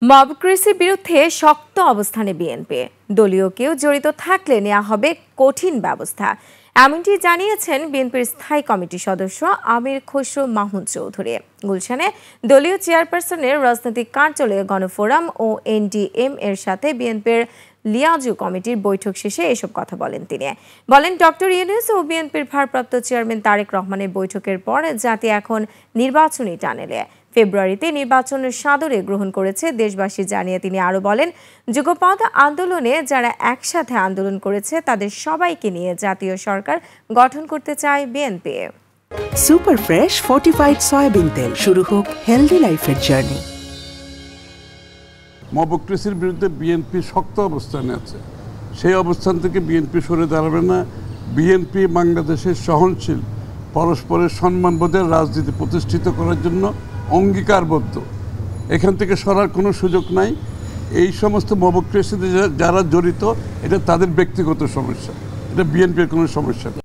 মবক্রেসির বিরুদ্ধে শক্ত অবস্থানে বিএনপি। দলীয় কেউ জড়িত থাকলে নেওয়া হবে কঠিন ব্যবস্থা, এমনটি জানিয়েছেন বিএনপির স্থায়ী কমিটির সদস্য আমির খসরু মাহমুদ চৌধুরী। গুলশানে দলীয় চেয়ারপারসনের রাজনৈতিক কার্যালয়ে গণফোরাম ও এনডিএম এর সাথে বিএনপির লিয়াজু কমিটির বৈঠক শেষে এসব কথা বলেন তিনি। বলেন, ডক্টর ইউনূস ও বিএনপির ভারপ্রাপ্ত চেয়ারম্যান তারেক রহমানের বৈঠকের পর জাতি এখন নির্বাচনী টানেলে। ফেব্রুয়ারিতে নির্বাচনের সাদরে গ্রহণ করেছে দেশবাসী জানিয়ে তিনি আরো বলেন, যুগপৎ আন্দোলনে যারা একসাথে আন্দোলন করেছে তাদের সবাইকে নিয়ে জাতীয় সরকার গঠন করতে চায় BNP. Super fresh fortified soybean তেল, শুরু হোক হেলদি লাইফের জার্নি। মবক্রেসির বিরুদ্ধে বিএনপি শক্ত অবস্থানে আছে। সেই অবস্থান থেকে বিএনপি সরে দাঁড়াবে না। বিএনপি বাংলাদেশের সহনশীল, পরস্পরের সম্মানবোধের রাজনীতি প্রতিষ্ঠিত করার জন্য অঙ্গীকারবদ্ধ। এখান থেকে সরার কোনো সুযোগ নাই। এই সমস্ত মবক্রেসিতে যারা জড়িত, এটা তাদের ব্যক্তিগত সমস্যা, এটা বিএনপির কোনো সমস্যা না।